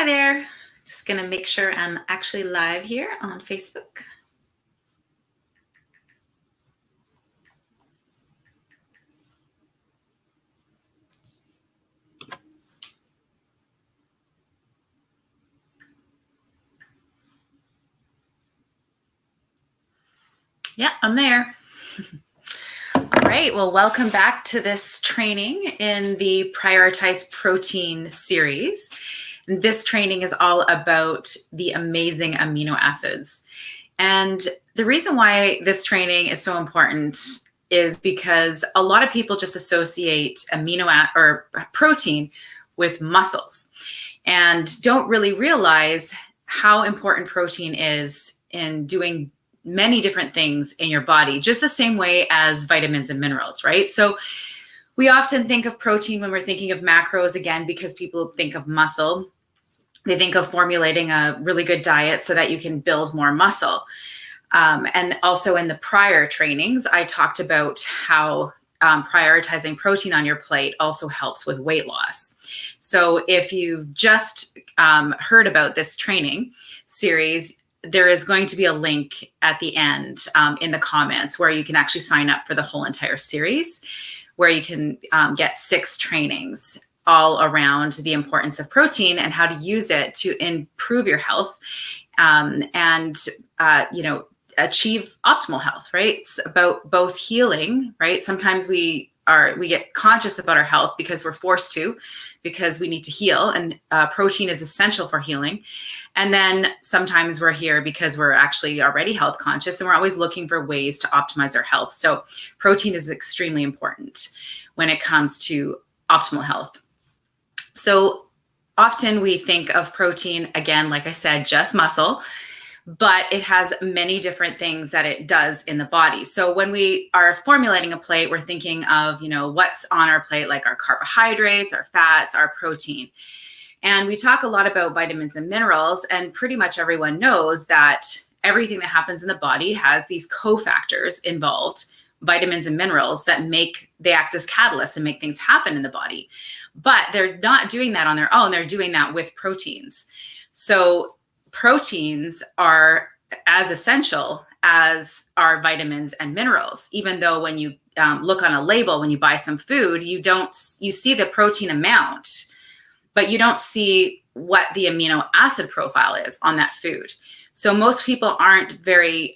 Hi there. Just gonna make sure I'm actually live here on Facebook. Yeah, I'm there. All right, well, welcome back to this training in the Prioritize Protein series. And this training is all about the amazing amino acids. And the reason why this training is so important is because a lot of people just associate or protein with muscles and don't really realize how important protein is in doing many different things in your body, just the same way as vitamins and minerals, right? So we often think of protein when we're thinking of macros, again, because people think of muscle. They think of formulating a really good diet so that you can build more muscle. And also in the prior trainings, I talked about how prioritizing protein on your plate also helps with weight loss. So if you just heard about this training series, there is going to be a link at the end in the comments where you can actually sign up for the whole entire series, where you can get 6 trainings all around the importance of protein and how to use it to improve your health and achieve optimal health, right? It's about both healing, right? Sometimes we get conscious about our health because we're forced to, because we need to heal, and protein is essential for healing. And then sometimes we're here because we're actually already health conscious and we're always looking for ways to optimize our health. So protein is extremely important when it comes to optimal health. So often we think of protein, again, like I said, just muscle, but it has many different things that it does in the body. So when we are formulating a plate, we're thinking of, what's on our plate, like our carbohydrates, our fats, our protein. And we talk a lot about vitamins and minerals, and pretty much everyone knows that everything that happens in the body has these cofactors involved, vitamins and minerals they act as catalysts and make things happen in the body. But they're not doing that on their own. They're doing that with proteins. So proteins are as essential as our vitamins and minerals, even though when you look on a label, when you buy some food, you see the protein amount, but you don't see what the amino acid profile is on that food. So most people aren't very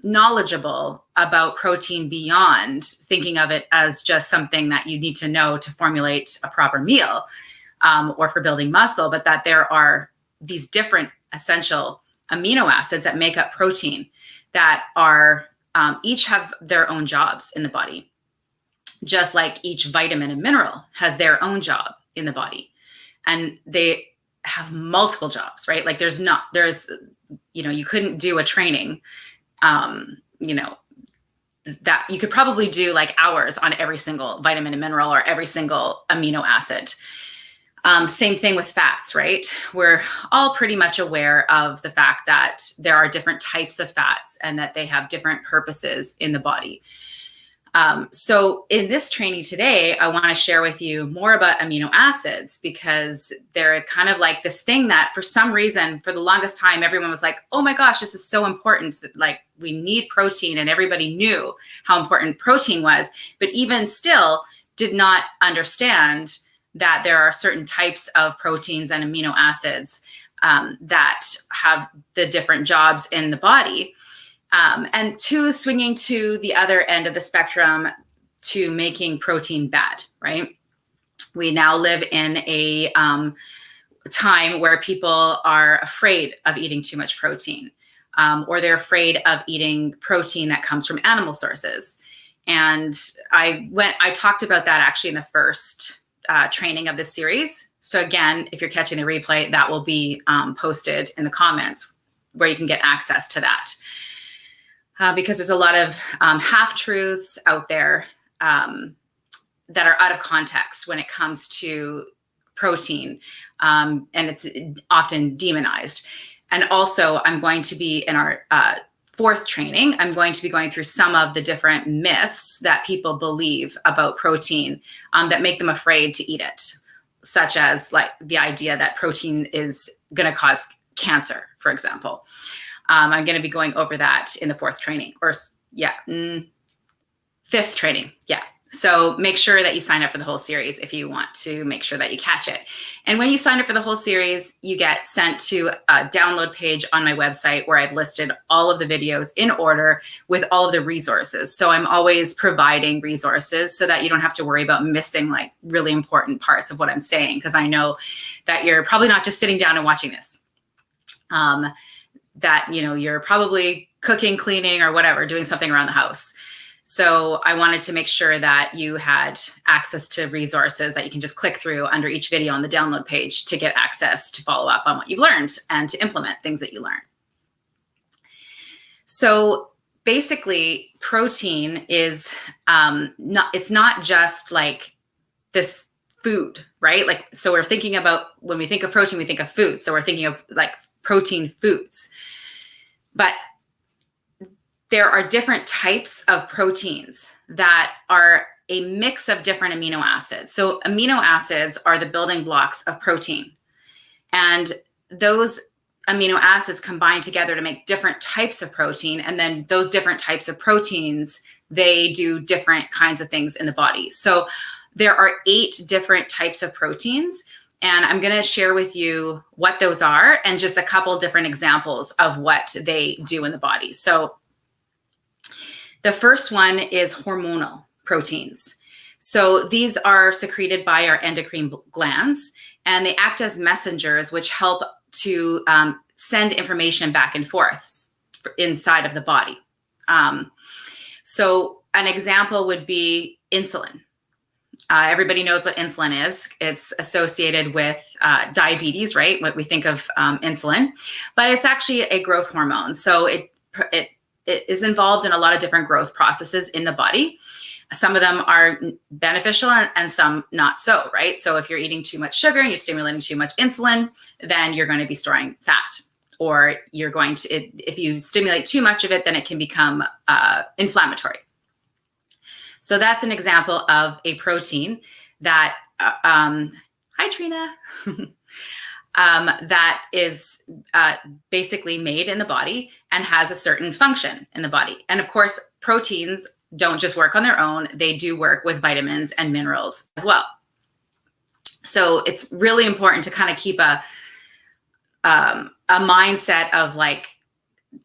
knowledgeable about protein beyond thinking of it as just something that you need to know to formulate a proper meal or for building muscle, but that there are these different essential amino acids that make up protein that are each have their own jobs in the body, just like each vitamin and mineral has their own job in the body. And they have multiple jobs, right? Like you couldn't do a training, that you could probably do like hours on every single vitamin and mineral or every single amino acid. Same thing with fats, right? We're all pretty much aware of the fact that there are different types of fats and that they have different purposes in the body. So in this training today, I want to share with you more about amino acids, because they're kind of like this thing that for some reason, for the longest time, everyone was like, oh my gosh, this is so important. Like we need protein, and everybody knew how important protein was, but even still did not understand that there are certain types of proteins and amino acids that have the different jobs in the body. And swinging to the other end of the spectrum to making protein bad, right? We now live in a time where people are afraid of eating too much protein, or they're afraid of eating protein that comes from animal sources. And I talked about that actually in the first training of this series. So again, if you're catching the replay, that will be posted in the comments where you can get access to that. Because there's a lot of half-truths out there that are out of context when it comes to protein, and it's often demonized. And also, I'm going to be in our 4th training, I'm going to be going through some of the different myths that people believe about protein that make them afraid to eat it. such as like the idea that protein is going to cause cancer, for example. I'm going to be going over that in the fourth training, or fifth training. Yeah. So make sure that you sign up for the whole series if you want to make sure that you catch it. And when you sign up for the whole series, you get sent to a download page on my website where I've listed all of the videos in order with all of the resources. So I'm always providing resources so that you don't have to worry about missing like really important parts of what I'm saying, because I know that you're probably not just sitting down and watching this. That, you know, you're probably cooking, cleaning, or whatever, doing something around the house. So I wanted to make sure that you had access to resources that you can just click through under each video on the download page to get access to follow up on what you've learned and to implement things that you learn. So basically, protein is it's not just like this food, right? Like, so we're thinking about, when we think of protein, we think of food. So we're thinking of like protein foods. But there are different types of proteins that are a mix of different amino acids. So amino acids are the building blocks of protein. And those amino acids combine together to make different types of protein. And then those different types of proteins, they do different kinds of things in the body. So there are 8 different types of proteins. And I'm going to share with you what those are and just a couple different examples of what they do in the body. So the first one is hormonal proteins. So these are secreted by our endocrine glands, and they act as messengers, which help to send information back and forth inside of the body. So an example would be insulin. Everybody knows what insulin is. It's associated with diabetes, right? What we think of insulin, but it's actually a growth hormone. So it is involved in a lot of different growth processes in the body. Some of them are beneficial and some not so, right? So if you're eating too much sugar and you're stimulating too much insulin, then you're going to be storing fat. Or you're going to, if you stimulate too much of it, then it can become inflammatory. So that's an example of a protein that, hi Trina, that is basically made in the body and has a certain function in the body. And of course, proteins don't just work on their own. They do work with vitamins and minerals as well. So it's really important to kind of keep a mindset of like,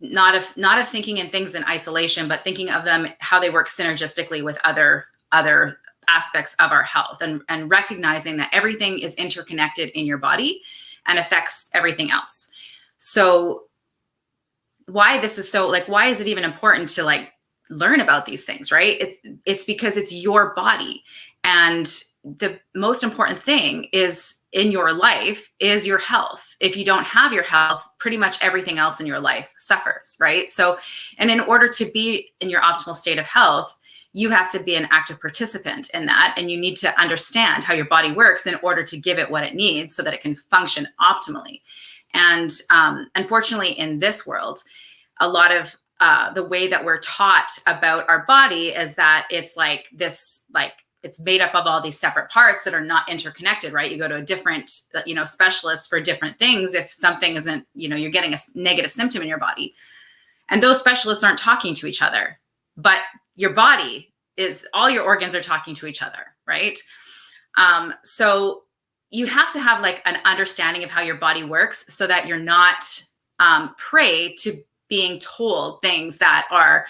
not of thinking in things in isolation, but thinking of them, how they work synergistically with other aspects of our health, and recognizing that everything is interconnected in your body and affects everything else. So why this is so, like, why is it even important to like learn about these things, right? It's because it's your body. And the most important thing is in your life is your health. If you don't have your health, pretty much everything else in your life suffers, right? So, and in order to be in your optimal state of health, you have to be an active participant in that. And you need to understand how your body works in order to give it what it needs so that it can function optimally. And unfortunately, in this world, a lot of the way that we're taught about our body is that it's like this, like, it's made up of all these separate parts that are not interconnected, right? You go to a different, specialist for different things. If something isn't, you're getting a negative symptom in your body, and those specialists aren't talking to each other, but your body is, all your organs are talking to each other, right? So you have to have like an understanding of how your body works so that you're not prey to being told things that are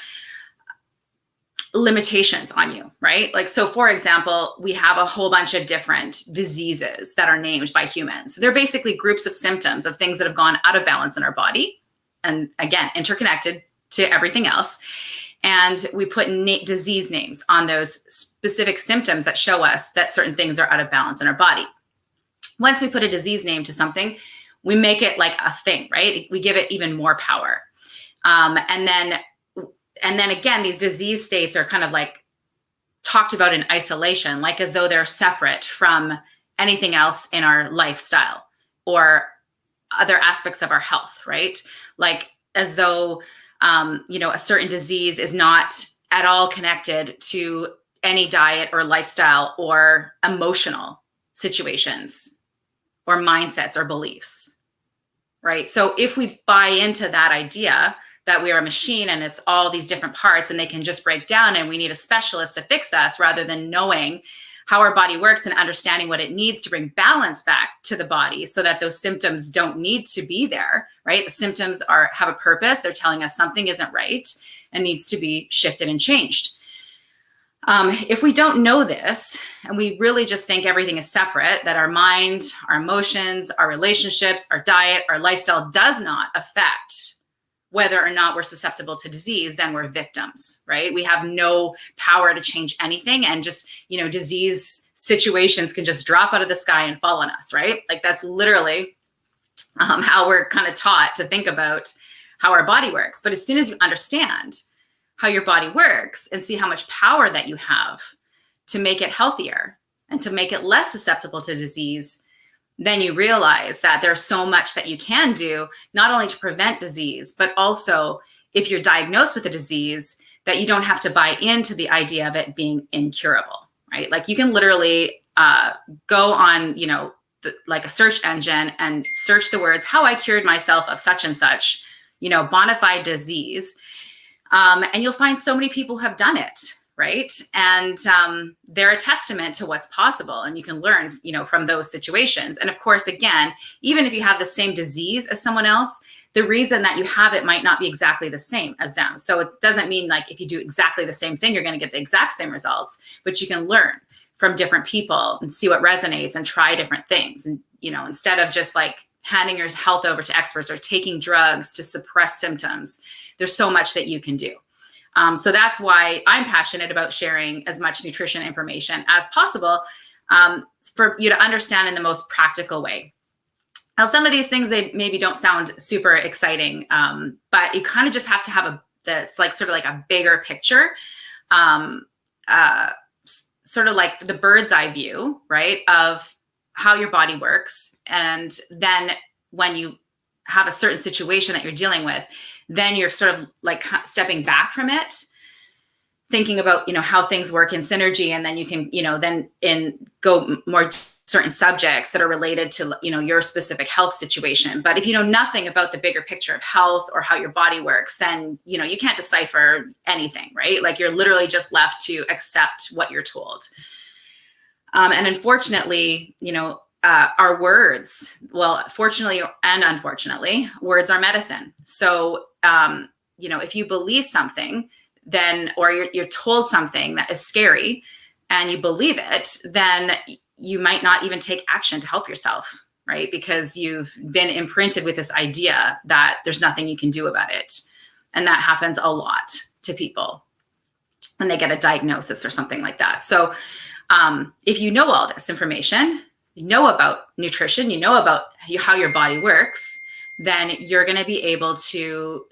limitations on you, right? Like, so for example, we have a whole bunch of different diseases that are named by humans. They're basically groups of symptoms of things that have gone out of balance in our body. And again, interconnected to everything else. And we put disease names on those specific symptoms that show us that certain things are out of balance in our body. Once we put a disease name to something, we make it like a thing, right? We give it even more power. And then again, these disease states are kind of like talked about in isolation, like as though they're separate from anything else in our lifestyle or other aspects of our health, right? Like as though, a certain disease is not at all connected to any diet or lifestyle or emotional situations or mindsets or beliefs, right? So if we buy into that idea that we are a machine and it's all these different parts and they can just break down and we need a specialist to fix us, rather than knowing how our body works and understanding what it needs to bring balance back to the body so that those symptoms don't need to be there, right? The symptoms have a purpose. They're telling us something isn't right and needs to be shifted and changed. If we don't know this and we really just think everything is separate, that our mind, our emotions, our relationships, our diet, our lifestyle does not affect whether or not we're susceptible to disease, then we're victims, right? We have no power to change anything. And just, disease situations can just drop out of the sky and fall on us, right? Like that's literally how we're kind of taught to think about how our body works. But as soon as you understand how your body works and see how much power that you have to make it healthier and to make it less susceptible to disease, then you realize that there's so much that you can do, not only to prevent disease, but also if you're diagnosed with a disease, that you don't have to buy into the idea of it being incurable, right? Like you can literally go on, like a search engine and search the words, how I cured myself of such and such, bona fide disease. And you'll find so many people have done it, right? And they're a testament to what's possible. And you can learn, from those situations. And of course, again, even if you have the same disease as someone else, the reason that you have it might not be exactly the same as them. So it doesn't mean like if you do exactly the same thing, you're going to get the exact same results, but you can learn from different people and see what resonates and try different things. And, instead of just like handing your health over to experts or taking drugs to suppress symptoms, there's so much that you can do. So that's why I'm passionate about sharing as much nutrition information as possible for you to understand in the most practical way. Now, some of these things, they maybe don't sound super exciting, but you kind of just have to have sort of like a bigger picture, sort of like the bird's eye view, right, of how your body works. And then when you have a certain situation that you're dealing with, then you're sort of like stepping back from it, thinking about, how things work in synergy. And then you can, then go more certain subjects that are related to, your specific health situation. But if you know nothing about the bigger picture of health or how your body works, then, you can't decipher anything, right? Like you're literally just left to accept what you're told. And unfortunately, our words, well, fortunately and unfortunately, words are medicine. So, if you believe something, then, or you're told something that is scary and you believe it, then you might not even take action to help yourself, right? Because you've been imprinted with this idea that there's nothing you can do about it. And that happens a lot to people when they get a diagnosis or something like that. So if you know all this information, you know about nutrition, you know about how your body works, then you're going to be able to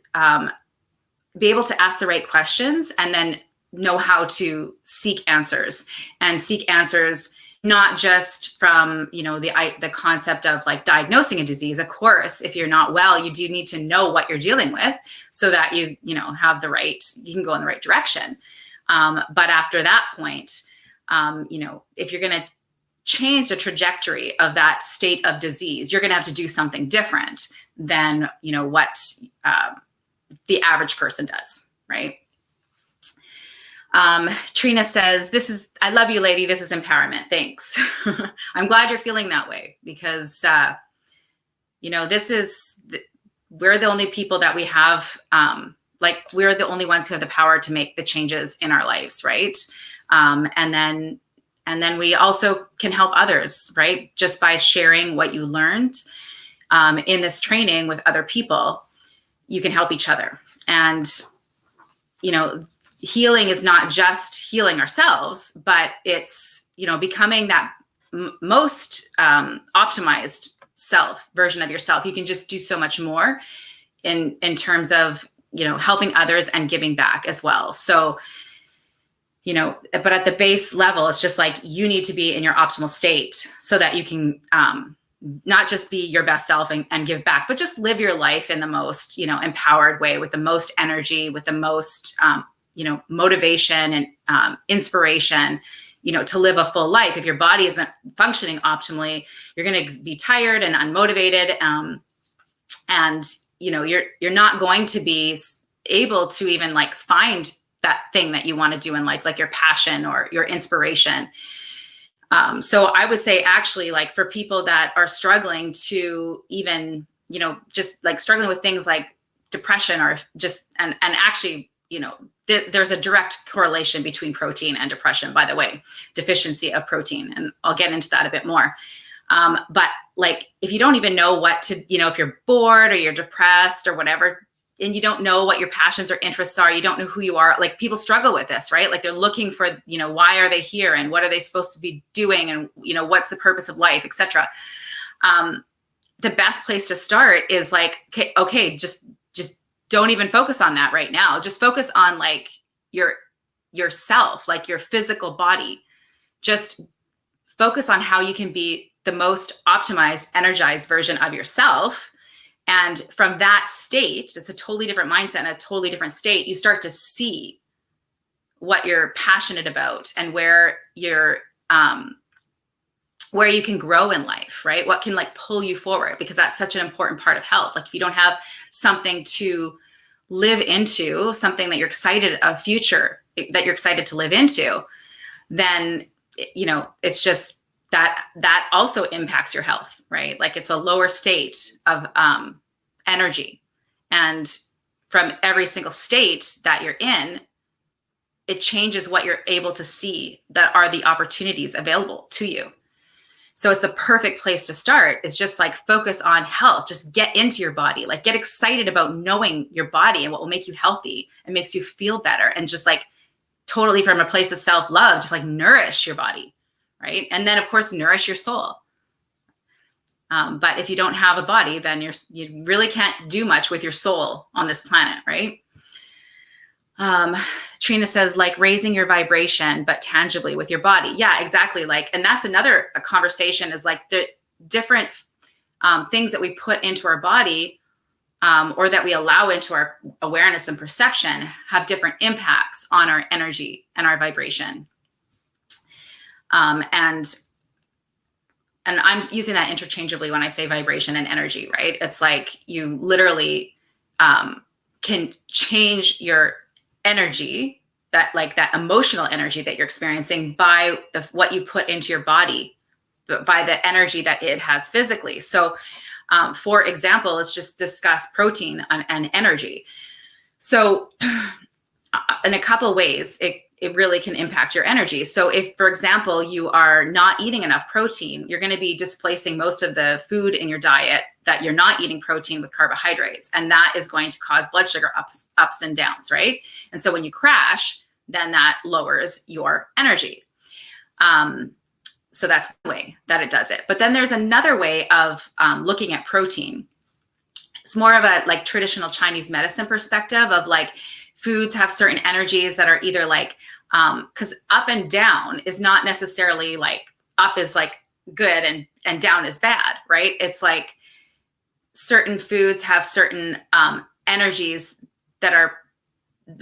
ask the right questions and then know how to seek answers, and seek answers not just from, the concept of like diagnosing a disease. Of course, if you're not well, you do need to know what you're dealing with so that you can go in the right direction. But after that point, if you're going to change the trajectory of that state of disease, you're going to have to do something different than, what the average person does, right? Trina says, I love you, lady. This is empowerment. Thanks. I'm glad you're feeling that way because, we're the only people that we have, we're the only ones who have the power to make the changes in our lives. Right. And then we also can help others, right? Just by sharing what you learned, in this training with other people, you can help each other. And, healing is not just healing ourselves, but it's, becoming that most optimized version of yourself. You can just do so much more in terms of, helping others and giving back as well. So, but at the base level, it's just like you need to be in your optimal state so that you can not just be your best self and give back, but just live your life in the most, empowered way, with the most energy, with the most, motivation and inspiration, to live a full life. If your body isn't functioning optimally, you're going to be tired and unmotivated. And, you're not going to be able to even like find that thing that you want to do in life, like your passion or your inspiration. So I would say actually, like for people that are struggling to even, just like struggling with things like depression or just, and actually, there's a direct correlation between protein and depression, by the way, deficiency of protein. And I'll get into that a bit more. But like, if you don't even know what to, if you're bored or you're depressed or whatever, and you don't know what your passions or interests are, you don't know who you are, like people struggle with this, right? Like they're looking for, why are they here and what are they supposed to be doing? And, what's the purpose of life, etc. The best place to start is like, okay, just don't even focus on that right now. Just focus on like yourself, like your physical body. Just focus on how you can be the most optimized, energized version of yourself. And from that state, it's a totally different mindset and a totally different state. You start to see what you're passionate about and where you can grow in life, right? What can like pull you forward, because that's such an important part of health. Like if you don't have something to live into, something that you're excited of future that you're excited to live into, then, it's just that also impacts your health, right? Like it's a lower state of energy. And from every single state that you're in, it changes what you're able to see that are the opportunities available to you. So it's the perfect place to start, is just like focus on health, just get into your body, like get excited about knowing your body and what will make you healthy and makes you feel better. And just like totally from a place of self-love, just like nourish your body, right? And then of course, nourish your soul. But if you don't have a body, then you really can't do much with your soul on this planet, right? Trina says, like raising your vibration, but tangibly with your body. Yeah, exactly. Like, and that's another conversation, is like the different things that we put into our body or that we allow into our awareness and perception have different impacts on our energy and our vibration. And I'm using that interchangeably when I say vibration and energy, right? It's like you literally can change your energy, that emotional energy that you're experiencing, by what you put into your body, but by the energy that it has physically. So for example, let's just discuss protein and energy. So in a couple of ways, it really can impact your energy. So if, for example, you are not eating enough protein, you're going to be displacing most of the food in your diet that you're not eating protein with carbohydrates. And that is going to cause blood sugar ups and downs, right? And so when you crash, then that lowers your energy. So that's one way that it does it. But then there's another way of looking at protein. It's more of a like traditional Chinese medicine perspective of like, foods have certain energies that are either like, because up and down is not necessarily like, up is like good and down is bad, right? It's like certain foods have certain energies that are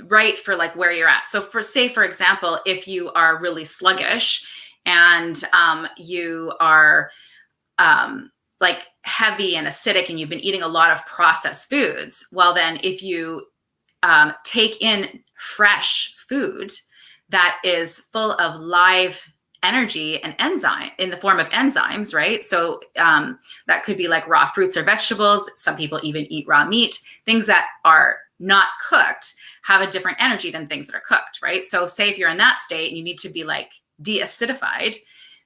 right for like where you're at. So for example, if you are really sluggish and you are like heavy and acidic and you've been eating a lot of processed foods, well then if you take in fresh food that is full of live energy and enzyme in the form of enzymes, right? So that could be like raw fruits or vegetables. Some people even eat raw meat. Things that are not cooked have a different energy than things that are cooked, right? So say if you're in that state and you need to be like de-acidified,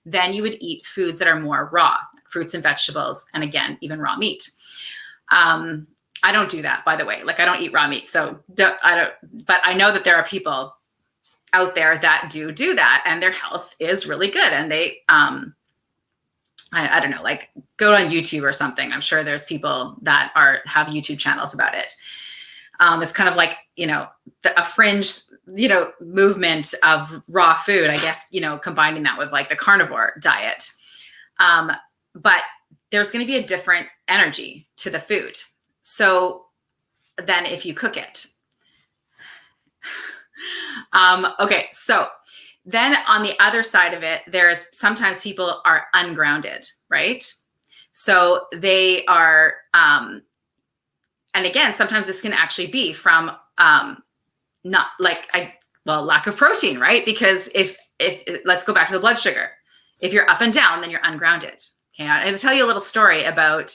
then you would eat foods that are more raw, fruits and vegetables, and again, even raw meat. I don't do that, by the way. Like I don't eat raw meat. So but I know that there are people out there that do that and their health is really good. And they, I don't know, like go on YouTube or something. I'm sure there's people that have YouTube channels about it. It's kind of like, a fringe, movement of raw food, I guess, combining that with like the carnivore diet. But there's going to be a different energy to the food. So then if you cook it, okay, so Then on the other side of it, there's sometimes people are ungrounded, right? So they are, and again, sometimes this can actually be from not like lack of protein, right? Because if let's go back to the blood sugar. If you're up and down, then you're ungrounded. Okay, I'm going to tell you a little story about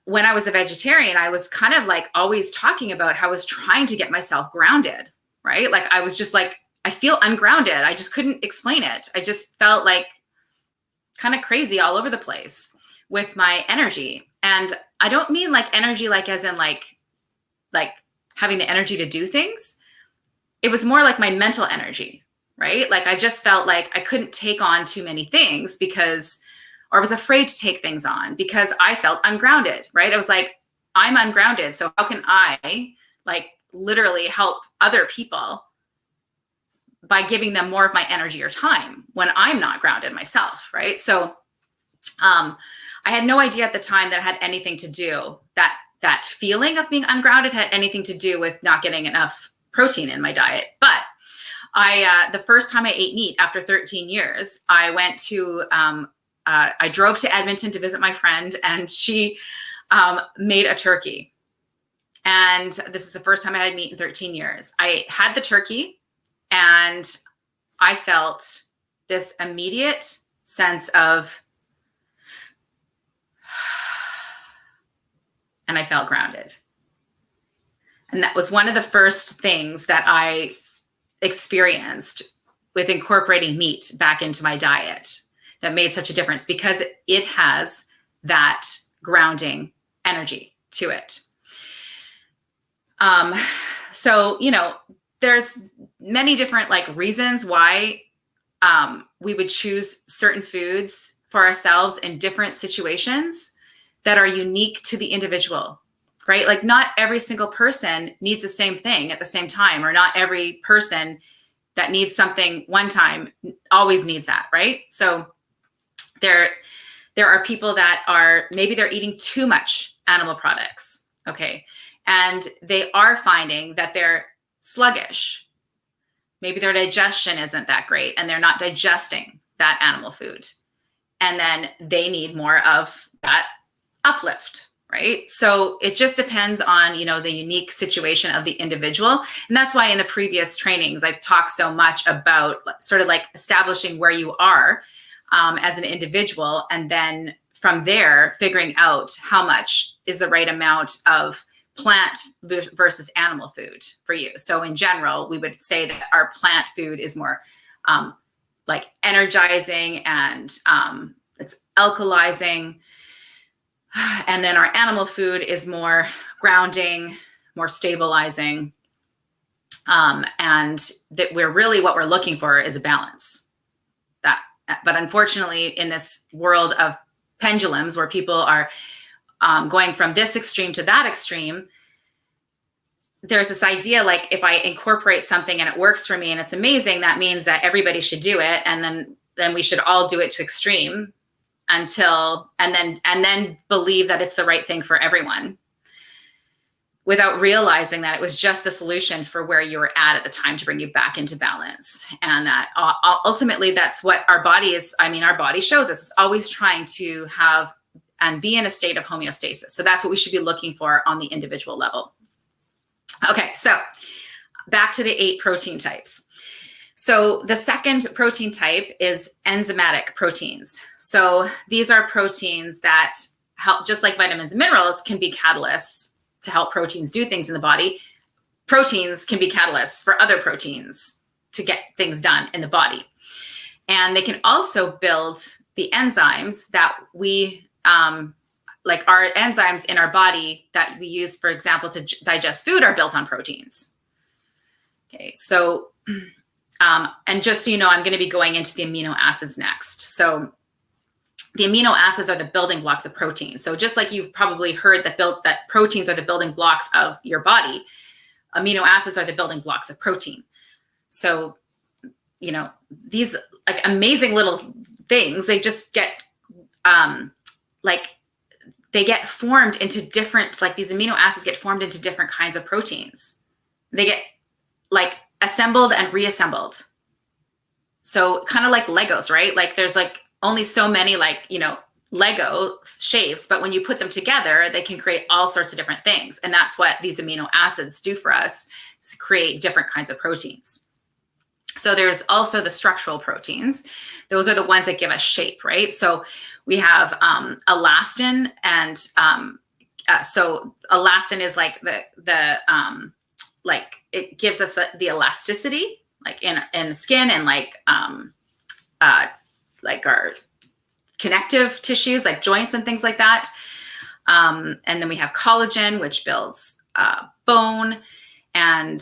when I was a vegetarian. I was kind of like always talking about how I was trying to get myself grounded, right? Like I was just like, I feel ungrounded. I just couldn't explain it. I just felt like kind of crazy all over the place with my energy. And I don't mean like energy, like as in like having the energy to do things. It was more like my mental energy, right? Like I just felt like I couldn't take on too many things or I was afraid to take things on because I felt ungrounded, right? I was like, I'm ungrounded. So how can I like literally help other people by giving them more of my energy or time when I'm not grounded myself, right? So I had no idea at the time that it had anything to do, that feeling of being ungrounded had anything to do with not getting enough protein in my diet. But the first time I ate meat after 13 years, I went to, I drove to Edmonton to visit my friend, and she made a turkey. And this is the first time I had meat in 13 years. I had the turkey, and I felt this immediate sense of, and I felt grounded. And that was one of the first things that I experienced with incorporating meat back into my diet that made such a difference, because it has that grounding energy to it. So, there's many different like reasons why we would choose certain foods for ourselves in different situations that are unique to the individual, right? Like not every single person needs the same thing at the same time, or not every person that needs something one time always needs that, right? So there are people that maybe they're eating too much animal products, okay? And they are finding that they're sluggish. Maybe their digestion isn't that great and they're not digesting that animal food. And then they need more of that uplift, right? So it just depends on, the unique situation of the individual. And that's why in the previous trainings, I talked so much about sort of like establishing where you are as an individual. And then from there, figuring out how much is the right amount of plant versus animal food for you. So in general, we would say that our plant food is more like energizing and it's alkalizing. And then our animal food is more grounding, more stabilizing. And that what we're looking for is a balance. But unfortunately, in this world of pendulums where people are going from this extreme to that extreme, there's this idea like if I incorporate something and it works for me and it's amazing, that means that everybody should do it, and then we should all do it to extreme and then believe that it's the right thing for everyone, without realizing that it was just the solution for where you were at the time to bring you back into balance. And that ultimately that's what our body is. I mean, our body shows us it's always trying to have and be in a state of homeostasis. So that's what we should be looking for on the individual level. Okay, so back to the 8 protein types. So the second protein type is enzymatic proteins. So these are proteins that help, just like vitamins and minerals can be catalysts to help proteins do things in the body. Proteins can be catalysts for other proteins to get things done in the body. And they can also build the enzymes that we like our enzymes in our body that we use, for example, to digest food are built on proteins. Okay, so, and just so you know, I'm going to be going into the amino acids next. So the amino acids are the building blocks of protein. So just like you've probably heard that proteins are the building blocks of your body, amino acids are the building blocks of protein. So, these like amazing little things, they just get, they get formed into different, like these amino acids get formed into different kinds of proteins. They get like assembled and reassembled. So kind of like Legos, right? Like there's like only so many like, Lego shapes, but when you put them together, they can create all sorts of different things. And that's what these amino acids do for us, is create different kinds of proteins. So there's also the structural proteins. Those are the ones that give us shape, right? So we have elastin, and so elastin is like the like it gives us the elasticity, like in the skin, and like our connective tissues, like joints and things like that. And then we have collagen, which builds bone, and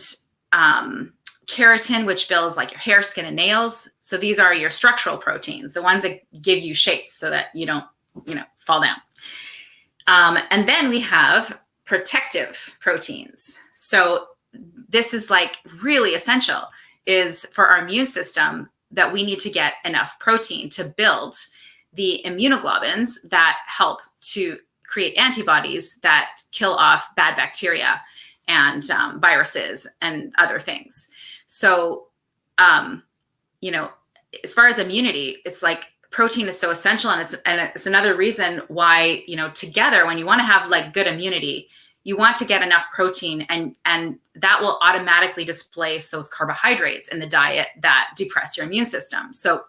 keratin, which builds like your hair, skin, and nails. So these are your structural proteins, the ones that give you shape so that you don't, fall down. And then we have protective proteins. So this is like really essential, is for our immune system, that we need to get enough protein to build the immunoglobulins that help to create antibodies that kill off bad bacteria and viruses and other things. So, as far as immunity, it's like protein is so essential, and it's another reason why, together, when you want to have like good immunity, you want to get enough protein, and that will automatically displace those carbohydrates in the diet that depress your immune system. So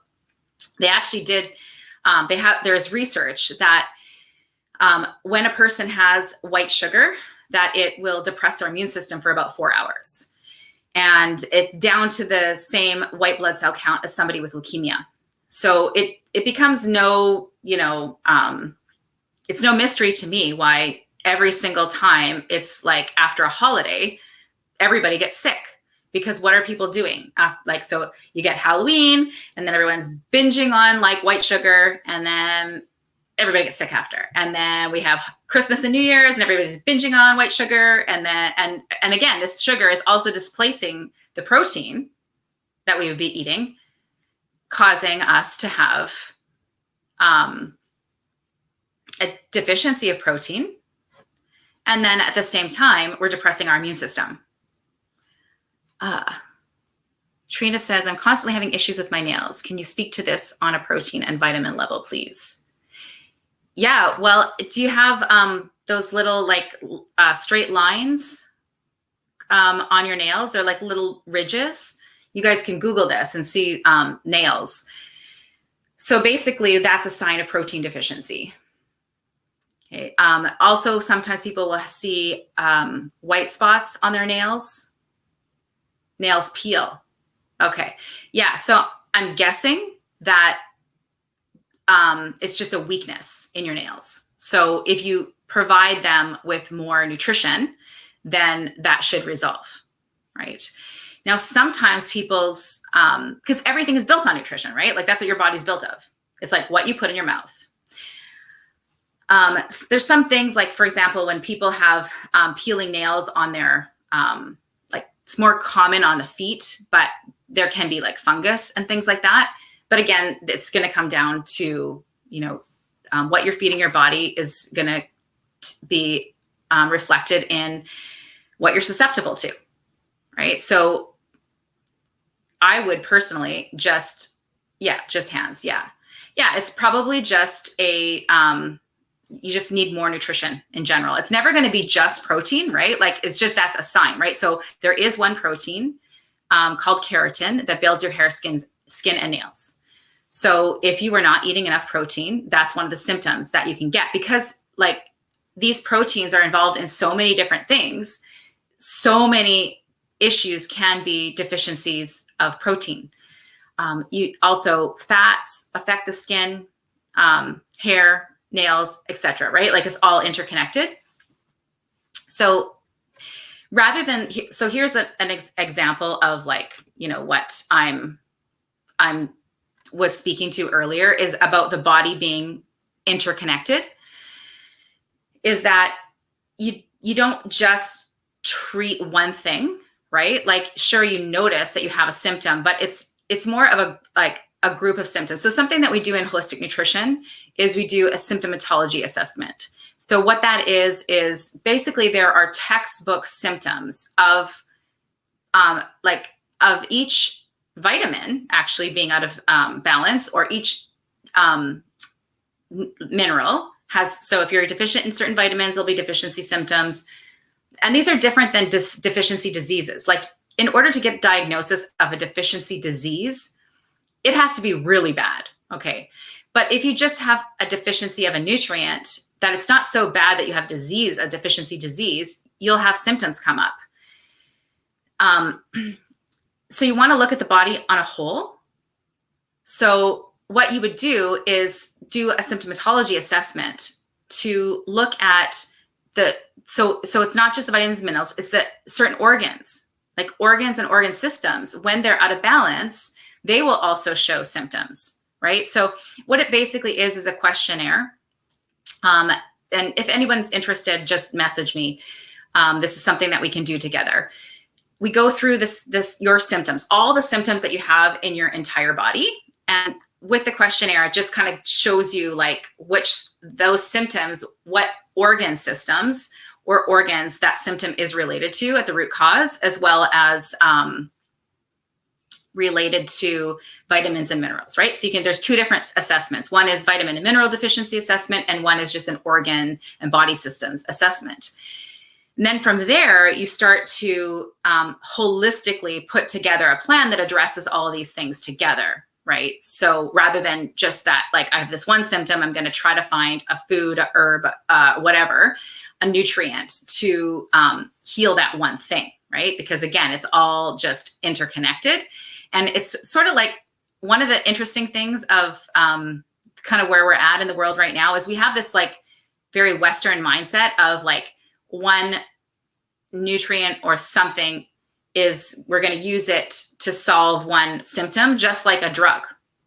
they actually did, there's research that when a person has white sugar, that it will depress their immune system for about 4 hours. And it's down to the same white blood cell count as somebody with leukemia. So it becomes it's no mystery to me why every single time it's like after a holiday, everybody gets sick. Because what are people doing? So you get Halloween, and then everyone's binging on like white sugar, and then everybody gets sick after. And then we have Christmas and New Year's, and everybody's binging on white sugar. And then, and again, this sugar is also displacing the protein that we would be eating, causing us to have a deficiency of protein. And then at the same time, we're depressing our immune system. Trina says, I'm constantly having issues with my nails. Can you speak to this on a protein and vitamin level, please? Yeah, well, do you have those little like straight lines on your nails? They're like little ridges. You guys can Google this and see nails. So basically, that's a sign of protein deficiency. Okay. Also, sometimes people will see white spots on their nails. Nails peel. Okay. Yeah. So I'm guessing that it's just a weakness in your nails. So if you provide them with more nutrition, then that should resolve, right? Now, sometimes people's, because everything is built on nutrition, right? Like that's what your body's built of. It's like what you put in your mouth. There's some things like, for example, when people have peeling nails on their, it's more common on the feet, but there can be like fungus and things like that. But again, it's going to come down to, what you're feeding your body is going to be reflected in what you're susceptible to, right? So I would personally just hands. Yeah. Yeah. It's probably just you just need more nutrition in general. It's never going to be just protein, right? Like it's just, that's a sign, right? So there is one protein called keratin that builds your hair, skin, and nails. So if you were not eating enough protein, that's one of the symptoms that you can get, because like these proteins are involved in so many different things. So many issues can be deficiencies of protein. You also, fats affect the skin, hair, nails, etc., right? Like it's all interconnected. So here's an example of like, what I'm was speaking to earlier is about the body being interconnected, is that you don't just treat one thing, right? Like, sure, you notice that you have a symptom, but it's more of a group of symptoms. So something that we do in holistic nutrition is we do a symptomatology assessment. So what that is basically there are textbook symptoms of each vitamin actually being out of balance, or each mineral has, so if you're deficient in certain vitamins, there'll be deficiency symptoms. And these are different than deficiency diseases. Like, in order to get diagnosis of a deficiency disease, it has to be really bad, okay? But if you just have a deficiency of a nutrient, that it's not so bad that you have disease, a deficiency disease, you'll have symptoms come up. So you want to look at the body on a whole. So what you would do is do a symptomatology assessment to look at so it's not just the vitamins and minerals, it's the certain organs, like organs and organ systems. When they're out of balance, they will also show symptoms, right? So what it basically is a questionnaire. And if anyone's interested, just message me. This is something that we can do together. We go through your symptoms, all the symptoms that you have in your entire body. And with the questionnaire, it just kind of shows you like which those symptoms, what organ systems or organs that symptom is related to at the root cause, as well as related to vitamins and minerals, right? So there's two different assessments. One is vitamin and mineral deficiency assessment, and one is just an organ and body systems assessment. And then from there, you start to holistically put together a plan that addresses all of these things together, right? So rather than just that, like, I have this one symptom, I'm going to try to find a food, a herb, whatever, a nutrient to heal that one thing, right? Because again, it's all just interconnected. And it's sort of like one of the interesting things of kind of where we're at in the world right now is we have this like very Western mindset of like one nutrient or something is, we're going to use it to solve one symptom, just like a drug,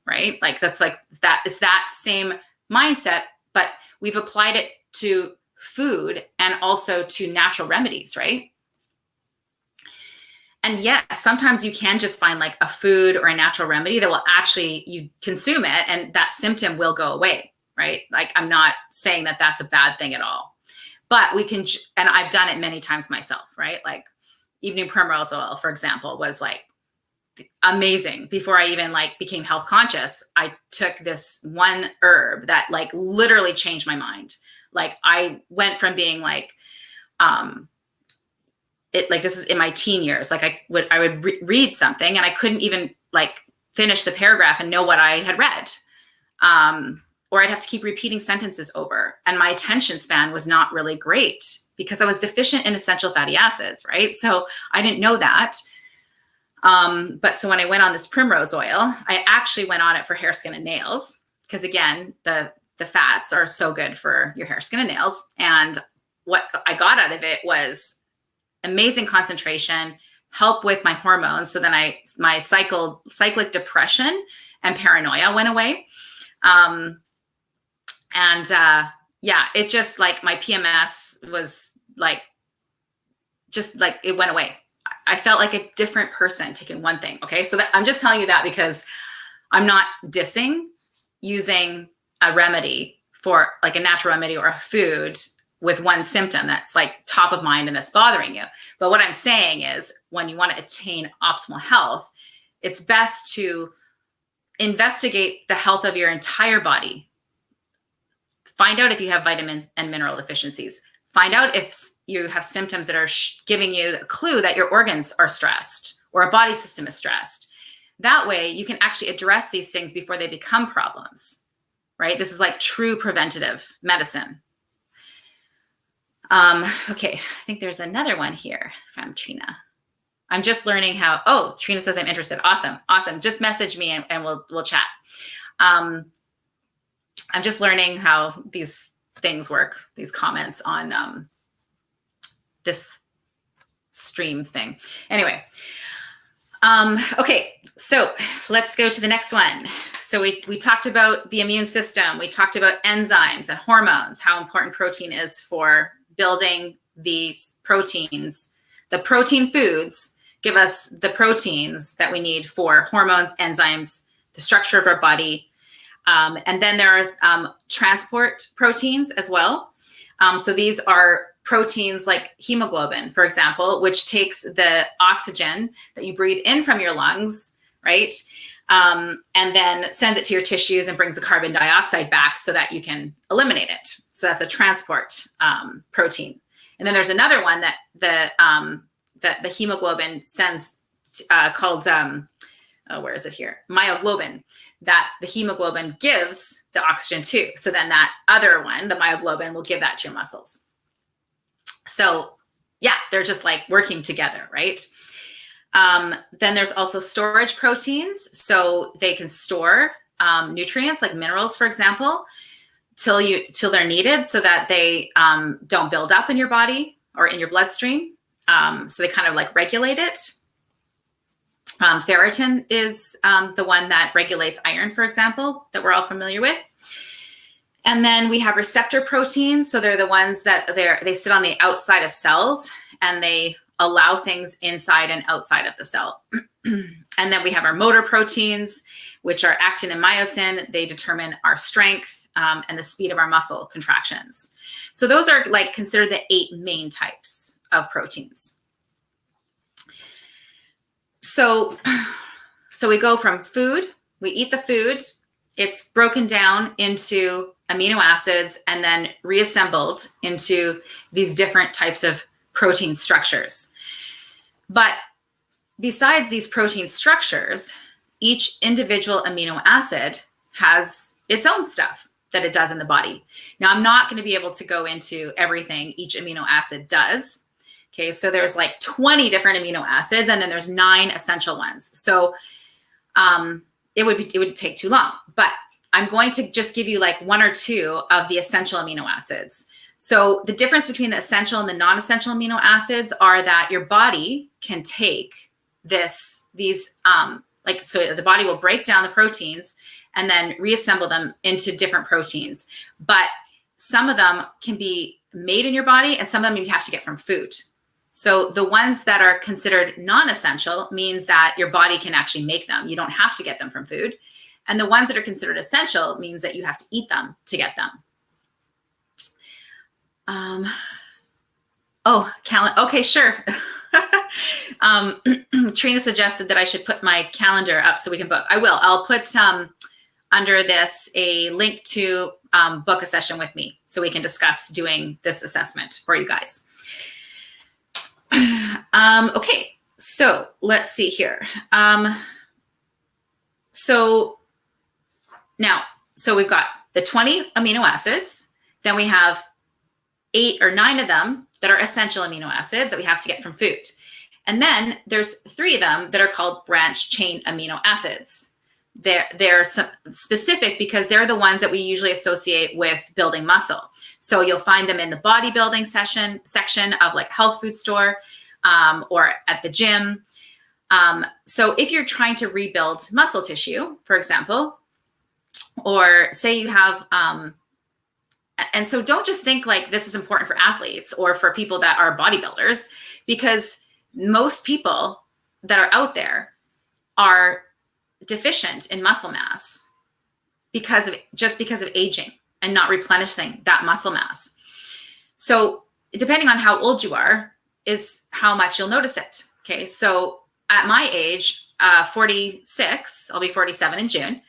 right? Like that's like that is that same mindset, but we've applied it to food and also to natural remedies, right? And yes, sometimes you can just find like a food or a natural remedy that will actually, you consume it and that symptom will go away, right? Like, I'm not saying that that's a bad thing at all, but we can, and I've done it many times myself, right? Like evening primrose oil, for example, was like amazing. Before I even like became health conscious, I took this one herb that like literally changed my mind. Like I went from being like, this is in my teen years. Like I would read something and I couldn't even like finish the paragraph and know what I had read. Or I'd have to keep repeating sentences over. And my attention span was not really great because I was deficient in essential fatty acids, right? So I didn't know that. But so when I went on this primrose oil, I actually went on it for hair, skin, and nails. Because again, the fats are so good for your hair, skin, and nails. And what I got out of it was amazing concentration, help with my hormones. So then my cyclic depression and paranoia went away. It just like my PMS was like, just like it went away. I felt like a different person taking one thing. Okay. So I'm just telling you that because I'm not dissing using a remedy for like a natural remedy or a food with one symptom that's like top of mind and that's bothering you. But what I'm saying is when you want to attain optimal health, it's best to investigate the health of your entire body. Find out if you have vitamins and mineral deficiencies. Find out if you have symptoms that are giving you a clue that your organs are stressed or a body system is stressed. That way you can actually address these things before they become problems, right? This is like true preventative medicine. Okay, I think there's another one here from Trina. I'm just learning how, Trina says I'm interested. Awesome. Just message me and we'll chat. I'm just learning how these things work, these comments on this stream thing. Anyway, okay, so let's go to the next one. So we talked about the immune system. We talked about enzymes and hormones, how important protein is for building these proteins. The protein foods give us the proteins that we need for hormones, enzymes, the structure of our body. And then there are transport proteins as well. So these are proteins like hemoglobin, for example, which takes the oxygen that you breathe in from your lungs, right? And then sends it to your tissues and brings the carbon dioxide back so that you can eliminate it. So that's a transport protein. And then there's another one that the hemoglobin sends called, where is it here? Myoglobin, that the hemoglobin gives the oxygen to. So then that other one, the myoglobin, will give that to your muscles. So yeah, they're just like working together, right? Then there's also storage proteins. So they can store nutrients like minerals, for example, till they're needed so that they don't build up in your body or in your bloodstream. So they kind of like regulate it. Ferritin is the one that regulates iron, for example, that we're all familiar with. And then we have receptor proteins. So they're the ones that they sit on the outside of cells and they allow things inside and outside of the cell. And then we have our motor proteins, which are actin and myosin. They determine our strength and the speed of our muscle contractions. So those are like considered the 8 main types of proteins. So we go from food, we eat the food, it's broken down into amino acids and then reassembled into these different types of protein structures. But besides these protein structures, each individual amino acid has its own stuff that it does in the body. Now, I'm not going to be able to go into everything each amino acid does. Okay, so there's like 20 different amino acids, and then there's 9 essential ones. So it would take too long, but I'm going to just give you like 1 or 2 of the essential amino acids. So the difference between the essential and the non-essential amino acids are that your body can take so the body will break down the proteins and then reassemble them into different proteins. But some of them can be made in your body and some of them you have to get from food. So the ones that are considered non-essential means that your body can actually make them. You don't have to get them from food. And the ones that are considered essential means that you have to eat them to get them. Okay, sure. Trina suggested that I should put my calendar up so we can book. I will. I'll put under this a link to book a session with me so we can discuss doing this assessment for you guys. Okay, so let's see here. So we've got the 20 amino acids, then we have 8 or 9 of them that are essential amino acids that we have to get from food. And then there's 3 of them that are called branch chain amino acids. They're specific because they're the ones that we usually associate with building muscle. So you'll find them in the bodybuilding section of like health food store or at the gym. So if you're trying to rebuild muscle tissue, for example, or say you have, and so don't just think like this is important for athletes or for people that are bodybuilders, because most people that are out there are deficient in muscle mass because of aging and not replenishing that muscle mass. So depending on how old you are is how much you'll notice it. Okay. So at my age, 46, I'll be 47 in June.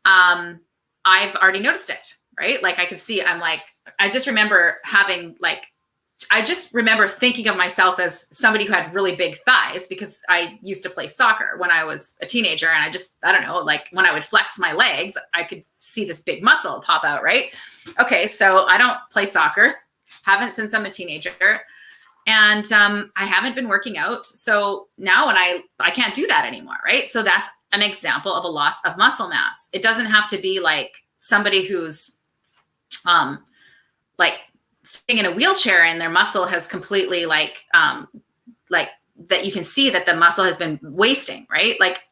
I've already noticed it, right? Like I could see, I just remember thinking of myself as somebody who had really big thighs because I used to play soccer when I was a teenager. And I don't know, like when I would flex my legs, I could see this big muscle pop out, right? Okay. So I don't play soccer, haven't since I'm a teenager. And I haven't been working out. So now when I can't do that anymore, right? So that's an example of a loss of muscle mass. It doesn't have to be like somebody who's like sitting in a wheelchair and their muscle has completely like that you can see that the muscle has been wasting, right? Like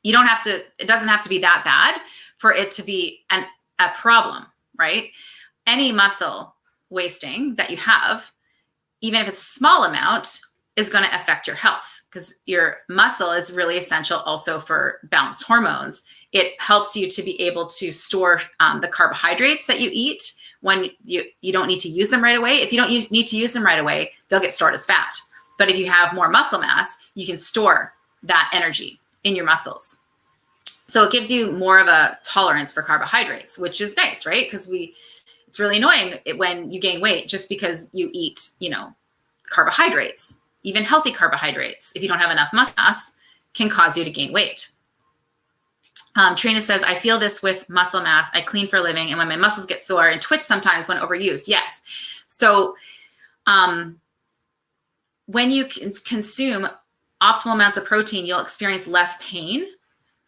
it doesn't have to be that bad for it to be a problem, right? Any muscle wasting that you have, even if it's a small amount, is going to affect your health because your muscle is really essential also for balanced hormones. It helps you to be able to store the carbohydrates that you eat when you don't need to use them right away. If you don't need to use them right away, they'll get stored as fat. But if you have more muscle mass, you can store that energy in your muscles. So it gives you more of a tolerance for carbohydrates, which is nice, right? Because it's really annoying when you gain weight just because you eat, carbohydrates. Even healthy carbohydrates, if you don't have enough muscle mass, can cause you to gain weight. Trina says, I feel this with muscle mass. I clean for a living, and when my muscles get sore and twitch sometimes when overused. Yes. So when you consume optimal amounts of protein, you'll experience less pain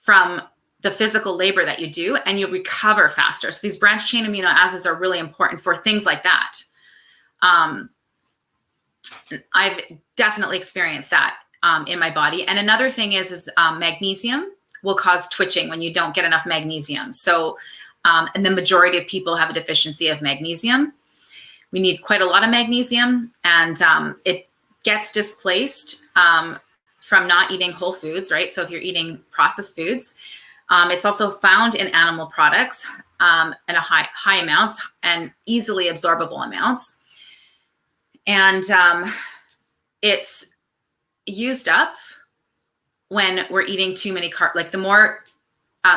from the physical labor that you do, and you'll recover faster. So these branched chain amino acids are really important for things like that. I've definitely experienced that in my body. And another thing is magnesium will cause twitching when you don't get enough magnesium. So, and the majority of people have a deficiency of magnesium. We need quite a lot of magnesium, and it gets displaced from not eating whole foods, right? So if you're eating processed foods, it's also found in animal products in a high amounts and easily absorbable amounts. And it's used up when we're eating too many carbs. Like the more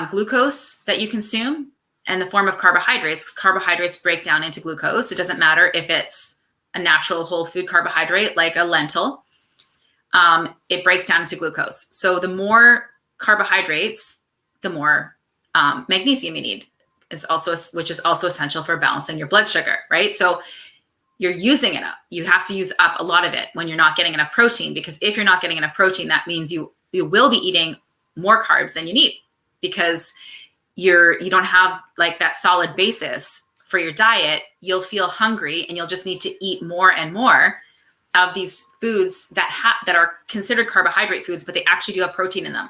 glucose that you consume in the form of carbohydrates, because carbohydrates break down into glucose. It doesn't matter if it's a natural whole food carbohydrate like a lentil. It breaks down into glucose. So the more carbohydrates, the more magnesium you need. Which is also essential for balancing your blood sugar, right? So you're using it up. You have to use up a lot of it when you're not getting enough protein, because if you're not getting enough protein, that means you will be eating more carbs than you need, because you don't have like that solid basis for your diet. You'll feel hungry and you'll just need to eat more and more of these foods that are considered carbohydrate foods, but they actually do have protein in them.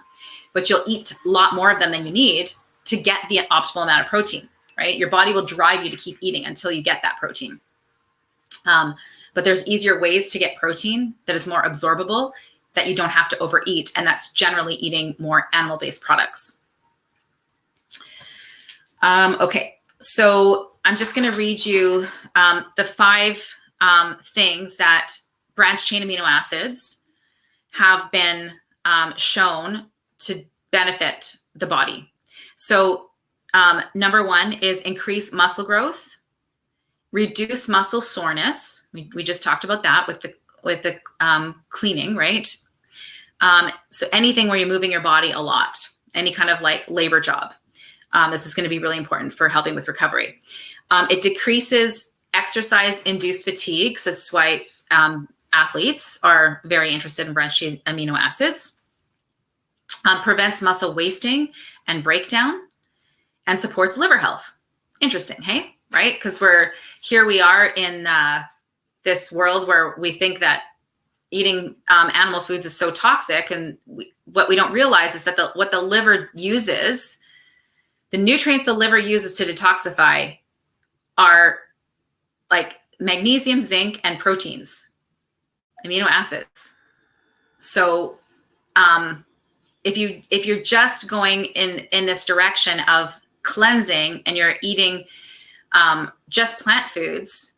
But you'll eat a lot more of them than you need to get the optimal amount of protein, right? Your body will drive you to keep eating until you get that protein. But there's easier ways to get protein that is more absorbable, that you don't have to overeat. And that's generally eating more animal-based products. Okay, so I'm just going to read you the 5 things that branched chain amino acids have been shown to benefit the body. So number 1 is increase muscle growth, reduce muscle soreness. We just talked about that with the cleaning, right? So anything where you're moving your body a lot, any kind of like labor job, this is going to be really important for helping with recovery. It decreases exercise-induced fatigue. So that's why athletes are very interested in branched chain amino acids. Prevents muscle wasting and breakdown, and supports liver health. Interesting, hey? Right? Because we are in this world where we think that eating animal foods is so toxic, and what we don't realize is that what the liver uses, the nutrients the liver uses to detoxify, are like magnesium, zinc, and proteins, amino acids. So if you're just going in this direction of cleansing and you're eating just plant foods,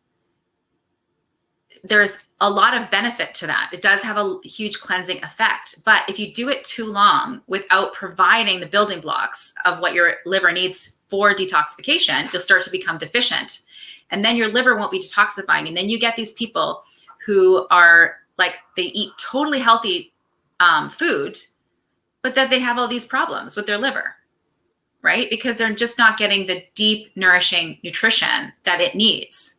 there's a lot of benefit to that. It does have a huge cleansing effect. But if you do it too long without providing the building blocks of what your liver needs for detoxification, you'll start to become deficient. And then your liver won't be detoxifying. And then you get these people who are like, they eat totally healthy food, but that they have all these problems with their liver, right? Because they're just not getting the deep, nourishing nutrition that it needs.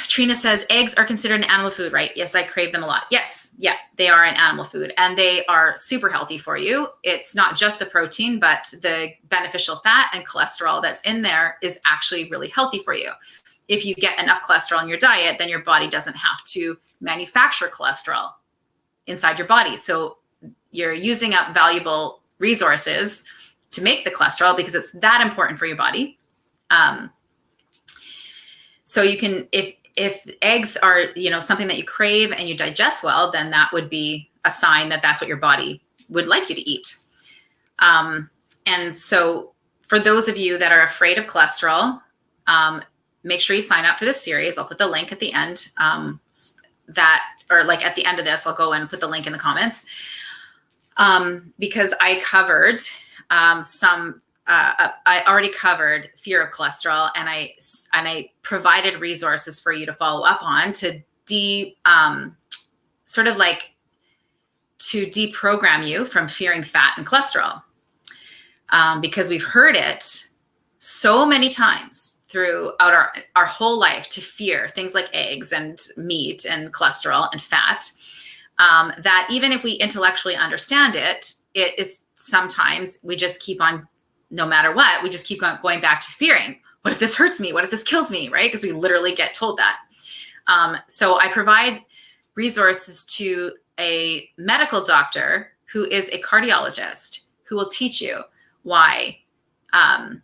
Trina says, eggs are considered an animal food, right? Yes, I crave them a lot. Yes, yeah, they are an animal food, and they are super healthy for you. It's not just the protein, but the beneficial fat and cholesterol that's in there is actually really healthy for you. If you get enough cholesterol in your diet, then your body doesn't have to manufacture cholesterol inside your body. So you're using up valuable resources to make the cholesterol because it's that important for your body. So you can, if eggs are, something that you crave and you digest well, then that would be a sign that that's what your body would like you to eat. And so for those of you that are afraid of cholesterol, make sure you sign up for this series. I'll put the link at the end or like at the end of this, I'll go and put the link in the comments, because I covered I already covered fear of cholesterol, and I provided resources for you to follow up on to sort of like to deprogram you from fearing fat and cholesterol, because we've heard it so many times throughout our whole life to fear things like eggs and meat and cholesterol and fat, that even if we intellectually understand it, it is sometimes we just keep on, no matter what, we just keep going back to fearing. What if this hurts me? What if this kills me? Right? Because we literally get told that. So I provide resources to a medical doctor who is a cardiologist who will teach you why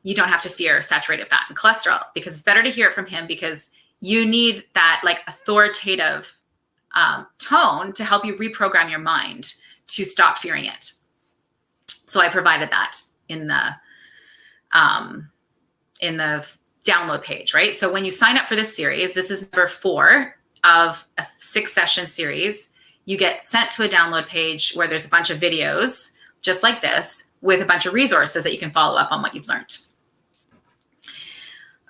you don't have to fear saturated fat and cholesterol, because it's better to hear it from him, because you need that like authoritative tone to help you reprogram your mind to stop fearing it. So I provided that in the download page, right? So when you sign up for this series, this is number 4 of a 6-session series. You get sent to a download page where there's a bunch of videos just like this with a bunch of resources that you can follow up on what you've learned.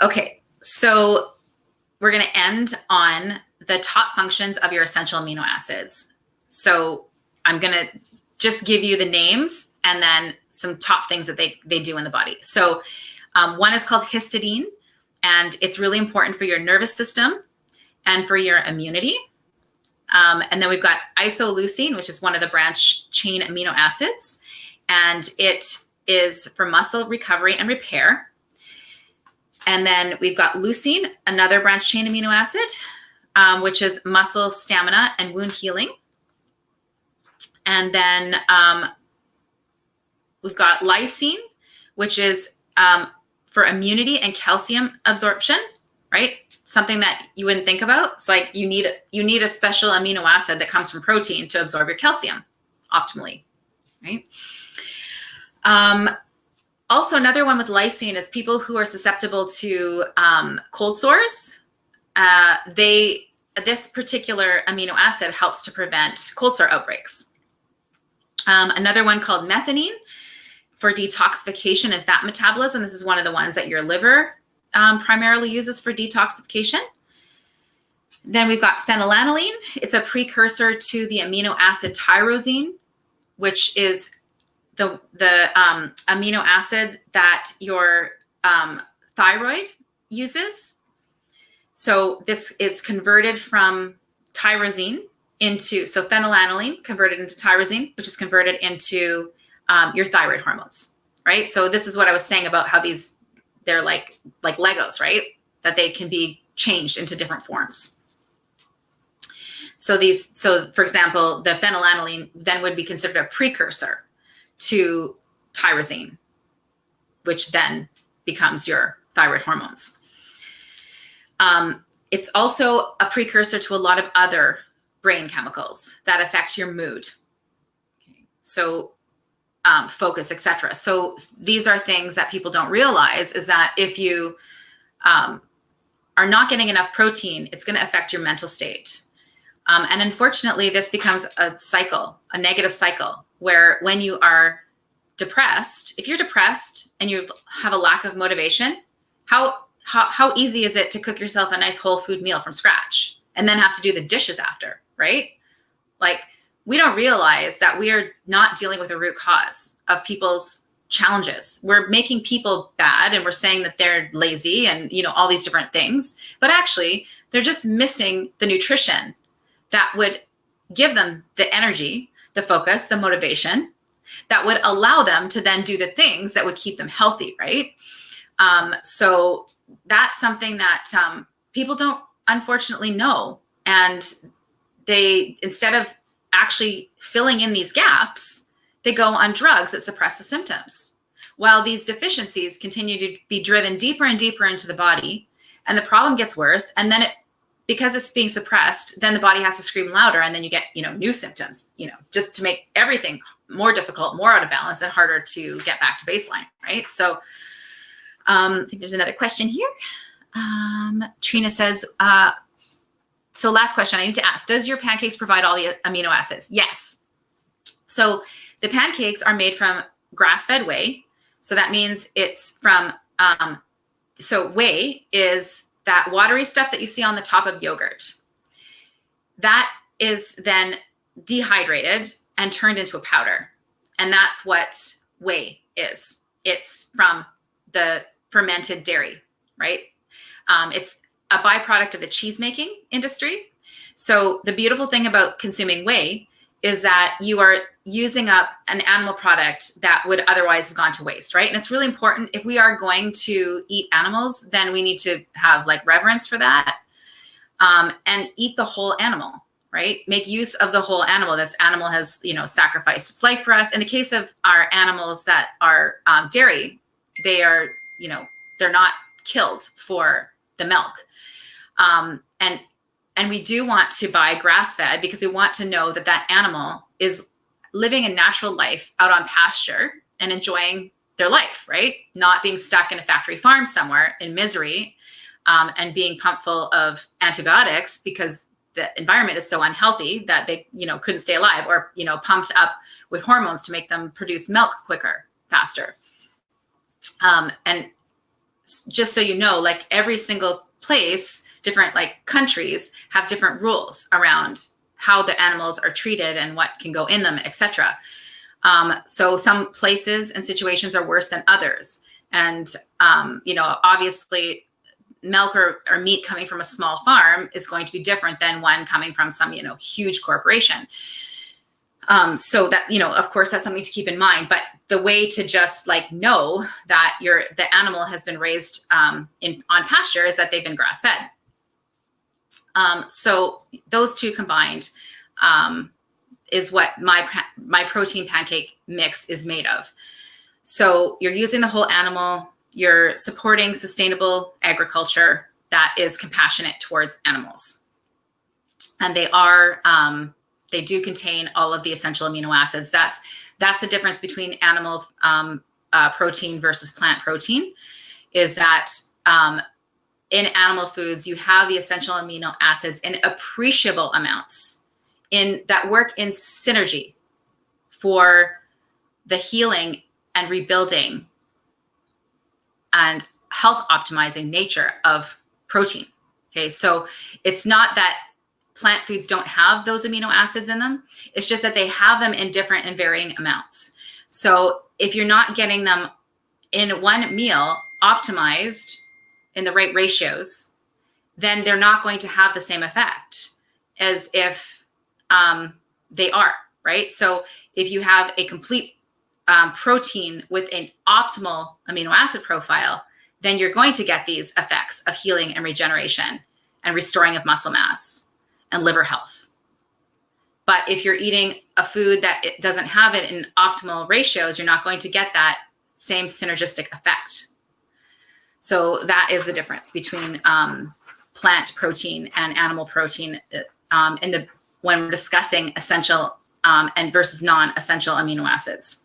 Okay, so we're going to end on the top functions of your essential amino acids. So I'm going to just give you the names and then some top things that they do in the body. So one is called histidine, and it's really important for your nervous system and for your immunity. And then we've got isoleucine, which is one of the branch chain amino acids, and it is for muscle recovery and repair. And then we've got leucine, another branch chain amino acid, which is muscle stamina and wound healing. And then we've got lysine, which is for immunity and calcium absorption, right? Something that you wouldn't think about. It's like you need a special amino acid that comes from protein to absorb your calcium optimally, right? Also, another one with lysine is people who are susceptible to cold sores. This particular amino acid helps to prevent cold sore outbreaks. Another one called methionine for detoxification and fat metabolism. This is one of the ones that your liver primarily uses for detoxification. Then we've got phenylalanine. It's a precursor to the amino acid tyrosine, which is the amino acid that your thyroid uses. So this is converted from tyrosine so phenylalanine converted into tyrosine, which is converted into your thyroid hormones, right? So this is what I was saying about how they're like Legos, right? That they can be changed into different forms. So for example, the phenylalanine then would be considered a precursor to tyrosine, which then becomes your thyroid hormones. It's also a precursor to a lot of other brain chemicals that affect your mood. Okay. So focus, etc. So these are things that people don't realize, is that if you are not getting enough protein, it's going to affect your mental state. And unfortunately, this becomes a cycle, a negative cycle, where when you are depressed, if you're depressed and you have a lack of motivation, how easy is it to cook yourself a nice whole food meal from scratch and then have to do the dishes after, right? Like, we don't realize that we are not dealing with a root cause of people's challenges. We're making people bad and we're saying that they're lazy and, all these different things, but actually they're just missing the nutrition that would give them the energy, the focus, the motivation that would allow them to then do the things that would keep them healthy, right? So that's something that people don't unfortunately know. And they, instead of actually filling in these gaps, they go on drugs that suppress the symptoms. While these deficiencies continue to be driven deeper and deeper into the body, and the problem gets worse, and then because it's being suppressed, then the body has to scream louder, and then you get, new symptoms, just to make everything more difficult, more out of balance, and harder to get back to baseline, right? So I think there's another question here. Trina says, So last question I need to ask, does your pancakes provide all the amino acids? Yes. So the pancakes are made from grass-fed whey. So that means it's from, so whey is that watery stuff that you see on the top of yogurt. That is then dehydrated and turned into a powder. And that's what whey is. It's from the fermented dairy, right? It's a byproduct of the cheese making industry. So the beautiful thing about consuming whey is that you are using up an animal product that would otherwise have gone to waste, right? And it's really important, if we are going to eat animals, then we need to have like reverence for that, and eat the whole animal, right? Make use of the whole animal. This animal has, sacrificed its life for us. In the case of our animals that are dairy, they are, they're not killed for the milk. And we do want to buy grass-fed because we want to know that that animal is living a natural life out on pasture and enjoying their life, right? Not being stuck in a factory farm somewhere in misery, and being pumped full of antibiotics because the environment is so unhealthy that they, couldn't stay alive, or, pumped up with hormones to make them produce milk quicker, faster. And just so you know, like every single place, different like countries have different rules around how the animals are treated and what can go in them, etc. So some places and situations are worse than others. And, obviously milk or meat coming from a small farm is going to be different than one coming from some, huge corporation. So that, of course, that's something to keep in mind. But the way to just like know that the animal has been raised on pasture is that they've been grass fed. So those two combined is what my protein pancake mix is made of. So you're using the whole animal. You're supporting sustainable agriculture that is compassionate towards animals, and they do contain all of the essential amino acids. That's the difference between animal protein versus plant protein, is that in animal foods, you have the essential amino acids in appreciable amounts that work in synergy for the healing and rebuilding and health optimizing nature of protein. Okay, so it's not that plant foods don't have those amino acids in them. It's just that they have them in different and varying amounts. So if you're not getting them in one meal optimized in the right ratios, then they're not going to have the same effect as if they are, right? So if you have a complete protein with an optimal amino acid profile, then you're going to get these effects of healing and regeneration and restoring of muscle mass and liver health. But if you're eating a food that it doesn't have it in optimal ratios, you're not going to get that same synergistic effect. So that is the difference between plant protein and animal protein when we're discussing essential and versus non-essential amino acids.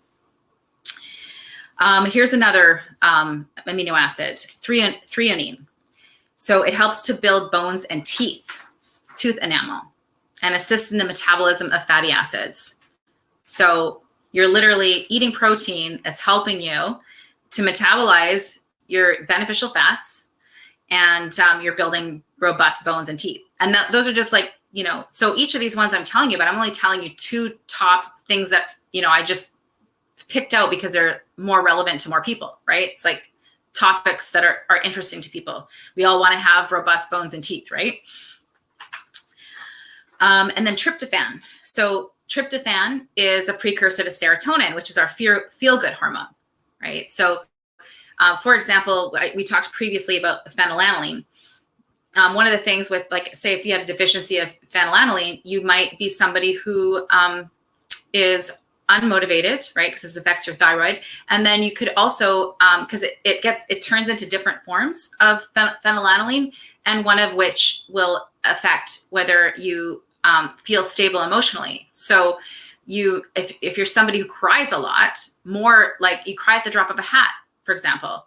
Here's another amino acid, threonine. So it helps to build bones and tooth enamel, and assists in the metabolism of fatty acids. So you're literally eating protein that's helping you to metabolize your beneficial fats, and you're building robust bones and teeth. And those are just like, so each of these ones I'm telling you about, I'm only telling you two top things that, I just picked out because they're more relevant to more people, right? It's like topics that are interesting to people. We all want to have robust bones and teeth, right? And then tryptophan. So tryptophan is a precursor to serotonin, which is our feel-good hormone, right? So for example, we talked previously about phenylalanine. One of the things with, like, say if you had a deficiency of phenylalanine, you might be somebody who is unmotivated, right? Because this affects your thyroid. And then you could also, because it turns into different forms of phenylalanine, and one of which will affect whether you feel stable emotionally. So if you're somebody who cries a lot, more like you cry at the drop of a hat, for example,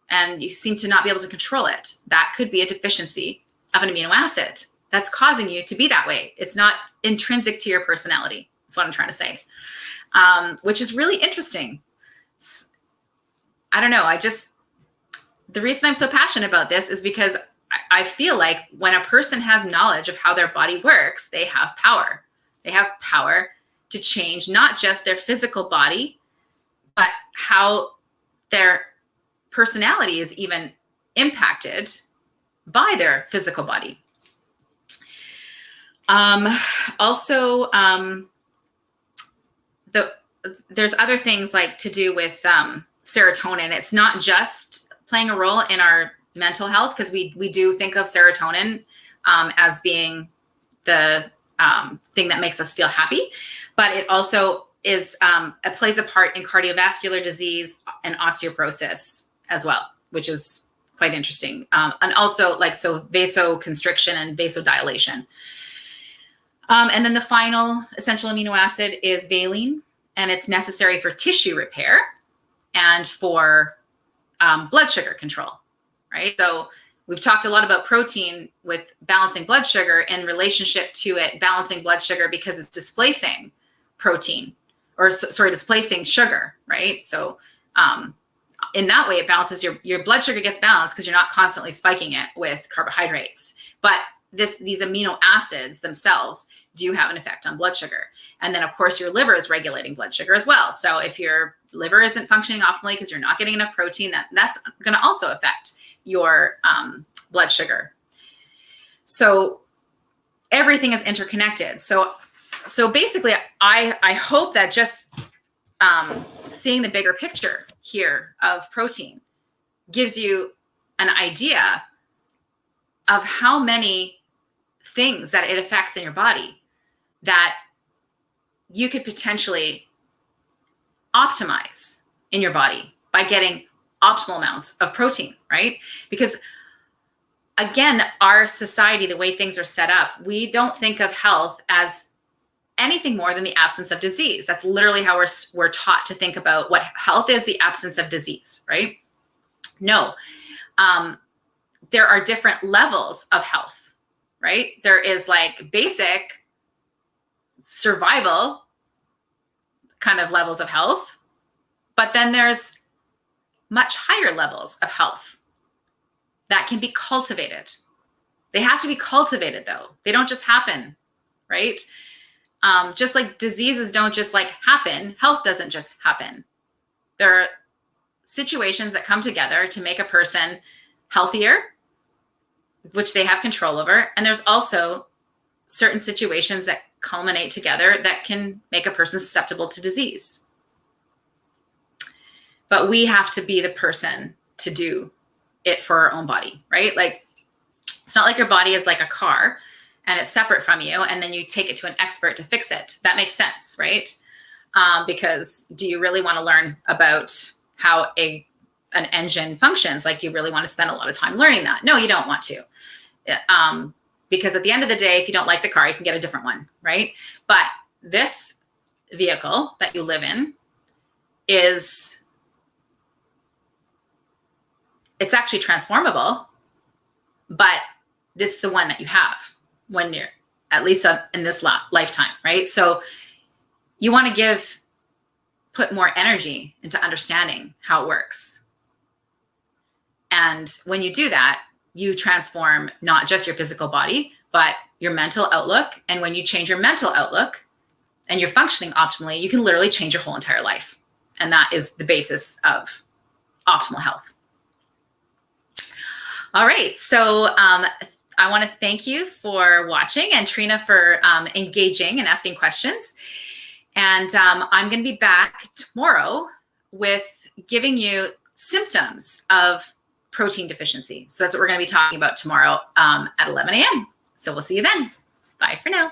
and you seem to not be able to control it, that could be a deficiency of an amino acid, that's causing you to be that way. It's not intrinsic to your personality. That's what I'm trying to say, which is really interesting. I don't know. The reason I'm so passionate about this is because I feel like when a person has knowledge of how their body works, they have power. They have power to change not just their physical body, but how their personality is even impacted by their physical body. Also, there's other things like to do with serotonin. It's not just playing a role in our mental health, because we do think of serotonin as being the thing that makes us feel happy, but it also is it plays a part in cardiovascular disease and osteoporosis as well, which is quite interesting. And also vasoconstriction and vasodilation. And then the final essential amino acid is valine, and it's necessary for tissue repair and for blood sugar control, right? So we've talked a lot about protein with balancing blood sugar in relationship to it balancing blood sugar because it's displacing protein, or displacing sugar, right? So in that way, it balances your blood sugar gets balanced because you're not constantly spiking it with carbohydrates. But these amino acids themselves do have an effect on blood sugar. And then, of course, your liver is regulating blood sugar as well. So if your liver isn't functioning optimally because you're not getting enough protein, that's going to also affect your blood sugar. So everything is interconnected. So basically, I hope that just seeing the bigger picture here of protein gives you an idea of how many things that it affects in your body that you could potentially optimize in your body by getting optimal amounts of protein, right? Because again, our society, the way things are set up, we don't think of health as anything more than the absence of disease. That's literally how we're taught to think about what health is, the absence of disease, right? No, there are different levels of health, right? There is like basic survival kind of levels of health, but then there's much higher levels of health that can be cultivated. They have to be cultivated though. They don't just happen, right? Just like diseases don't just like happen, health doesn't just happen. There are situations that come together to make a person healthier, which they have control over. And there's also certain situations that culminate together that can make a person susceptible to disease. But we have to be the person to do it for our own body, right? Like, it's not like your body is like a car and it's separate from you, and then you take it to an expert to fix it. That makes sense, right? Because do you really want to learn about how an engine functions? Like, do you really want to spend a lot of time learning that? No, you don't want to. Because at the end of the day, if you don't like the car, you can get a different one, right? But this vehicle that you live in it's actually transformable, but this is the one that you have when you're, at least in this lifetime, right? So you want to put more energy into understanding how it works. And when you do that, you transform not just your physical body, but your mental outlook. And when you change your mental outlook and you're functioning optimally, you can literally change your whole entire life. And that is the basis of optimal health. All right. So I want to thank you for watching, and Trina for engaging and asking questions. And I'm going to be back tomorrow with giving you symptoms of protein deficiency. So that's what we're going to be talking about tomorrow at 11 a.m. So we'll see you then. Bye for now.